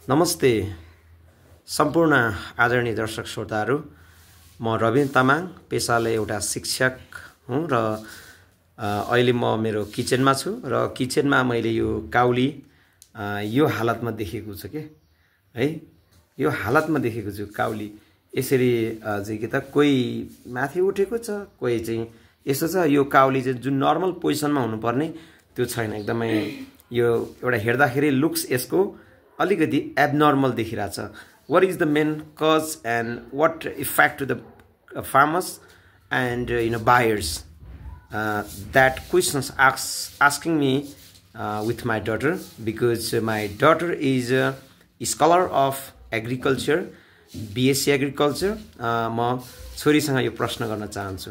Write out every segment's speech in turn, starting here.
नमस्ते सम्पूर्ण आदरणीय दर्शक श्रोताहरू म रविन तामाङ पेशाले एउटा शिक्षक हुँ र अहिले म मेरो किचनमा छु र किचनमा मैले यो काउली यो हालतमा देखेको छु के है यो हालतमा देखेको छु काउली यसरी चाहिँ के त कोही माथि उठेको छ कोही चाहिँ यस्तो छ यो काउली चाहिँ जुन नर्मल पोजिसनमा हुनुपर्ने त्यो छैन एकदमै यो एउटा हेर्दाखेरि लुक्स यसको अलिकति abnormal देखिरहेछ what is the main cause and what effect to the farmers and buyers that questions asking me with my daughter because my daughter is a scholar of agriculture BSc agriculture म छोरीसँग यो प्रश्न गर्न चाहन्छु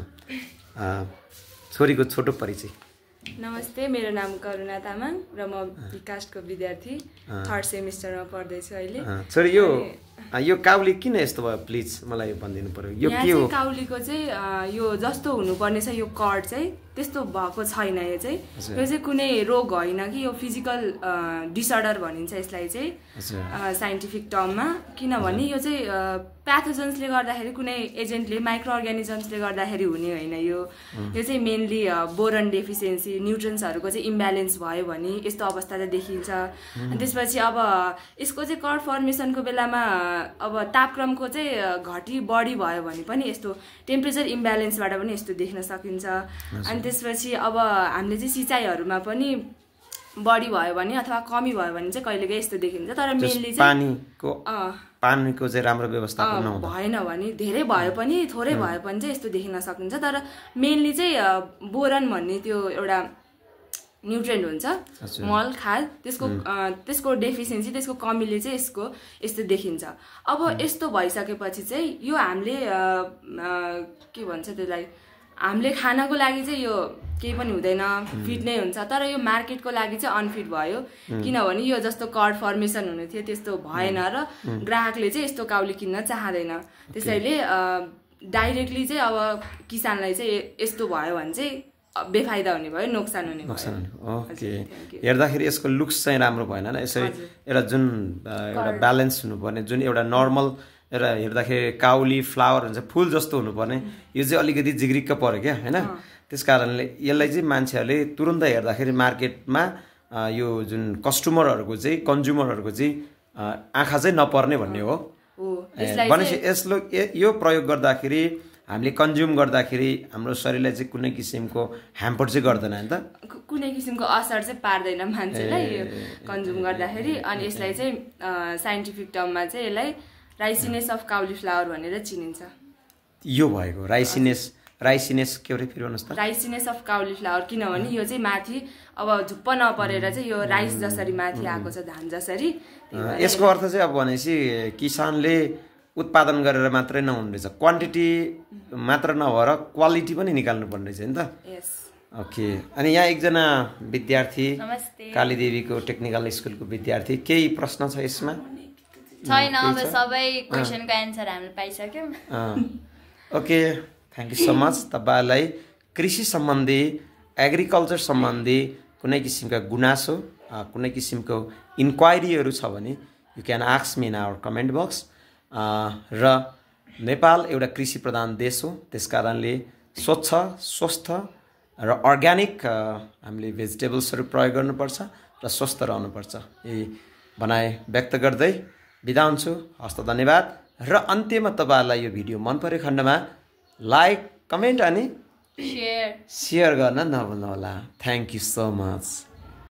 छोरीको छोटो परिचय नमस्ते मेरो नाम करुणा तामाङ र म विकासको विद्यार्थी 3rd सेमिस्टरमा पढ्दैछु अहिले छोरी यो काउली किन यस्तो भयो प्लिज मलाई यो भनिदिनु पर्यो यो के हो काउलीको चाहिँ यो जस्तो हुनुपर्ने छ यो कर्ड चाहिँ त्यस्तो भएको छैन यो चाहिँ कुनै रोग होइन कि यो फिजिकल डिसअर्डर भनिन्छ यसलाई चाहिँ साइन्टिफिक टर्ममा किनभने यो चाहिँ प्याथोजन्सले गर्दाखेरि कुनै एजेन्टले माइक्रो अर्गानिजम्सले गर्दाखेरि हुने होइन यो चाहिँ मेनली बोरन डेफिसियन्सी न्युट्रियन्ट्सहरूको चाहिँ इम्ब्यालेन्स भयो भने यस्तो अवस्था चाहिँ देखिन्छ अनि त्यसपछि अब यसको चाहिँ कर्ड फर्मेसनको बेलामा अब तापक्रमको चाहिँ घटी बढी भयो भने पनि यस्तो टेम्परेचर इम्ब्यालेन्सबाट पनि यस्तो देख्न सकिन्छ अनि त्यसपछि अब हामीले चाहिँ सिँचाइहरूमा पनि बढी भयो भने अथवा कमी भयो भने चाहिँ कहिलेकाहीँ यस्तो देखिन्छ तर मेनली चाहिँ पानीको चाहिँ राम्रो व्यवस्थापन भएन भने धेरै भयो पनि थोरै भयो पनि चाहिँ यस्तो देखिन सकिन्छ तर मेनली चाहिँ बोरन भन्ने त्यो एउटा न्युट्रिएन्ट हुन्छ मल खाद त्यसको डेफिसियन्सी त्यसको कमीले चाहिँ यस्तो देखिन्छ अब यस्तो भइसकेपछि चाहिँ यो हामीले के भन्छ त्यसलाई हामीले खानको लागि चाहिँ यो केही पनि हुँदैन फिट नै हुन्छ तर यो मार्केटको लागि चाहिँ अनफिट भयो किनभने यो जस्तो कर्ड फर्मेसन हुने थियो त्यस्तो भएन र ग्राहकले चाहिँ यस्तो काउली किन्न चाहदैन त्यसैले डाइरेक्टली चाहिँ अब किसानलाई चाहिँ यस्तो भयो भने चाहिँ बेफाइदा हुने भयो नोक्सान हुने भयो ओके हेर्दाखेरि यसको लुक्स चाहिँ राम्रो भएन यसरी एउटा जुन एउटा ब्यालेन्स हुनुपर्ने जुन एउटा नर्मल एउटा हेर्दाखेरि काउली फ्लावर हुन्छ फुल जस्तो हुनुपर्ने यो चाहिँ अलिकति जिग्रिक्क पर्यो क्या होइन त्यस कारणले यसलाई चाहिँ मान्छेहरूले तुरुन्त हेर्दाखेरि मार्केटमा यो जुन कस्टमरहरूको चाहिँ कन्ज्युमरहरूको चाहिँ आँखा चाहिँ नपर्ने भन्ने हो भनेपछि यो प्रयोग गर्दाखेरि हामीले कन्ज्युम गर्दाखेरि हाम्रो शरीरलाई चाहिँ कुनै किसिमको ह्याम्पर चाहिँ गर्दैन नि त कुनै किसिमको असर चाहिँ पार्दैन मान्छेलाई यो कन्ज्युम गर्दाखेरि अनि यसलाई चाहिँ साइन्टिफिक टर्ममा चाहिँ यसलाई राइसिनेस अफ काउली फ्लावर भनेर चिनिन्छ यो भएको राइसिनेस के अरे फेरि भन्नुहोस् त राइसिनेस अफ काउली फ्लावर किनभने यो चाहिँ माथि अब झुप्प नपरेर चाहिँ यो राइस जसरी माथि आएको छ धान जसरी यसको अर्थ चाहिँ अब भनेपछि किसानले उत्पादन गरेर मात्रै नहुने रहेछ क्वान्टिटी मात्र नभएर क्वालिटी पनि निकाल्नु पर्ने रहेछ नि त ओके अनि यहाँ एकजना विद्यार्थी कालीदेवीको टेक्निकल स्कुलको विद्यार्थी केही प्रश्न छ यसमा छैन अब सबै क्वेशनको एन्सर हामीले पाइसक्यौँ okay thank you so much तपाईँलाई कृषि सम्बन्धी एग्रिकल्चर सम्बन्धी कुनै किसिमका गुनासो कुनै किसिमको इन्क्वायरीहरू छ भने you can ask me in our comment box र नेपाल एउटा कृषि प्रधान देश हो त्यस कारणले स्वच्छ स्वस्थ र अर्ग्यानिक हामीले भेजिटेबल्सहरू प्रयोग गर्नुपर्छ र स्वस्थ रहनुपर्छ यही भनाइ व्यक्त गर्दै बिदा हुन्छु हस्त धन्यवाद र अन्त्यमा तपाईँहरूलाई यो भिडियो मन परेको खण्डमा लाइक कमेन्ट अनि सेयर गर्न नभुल्नुहोला थ्याङ्क यू सो मच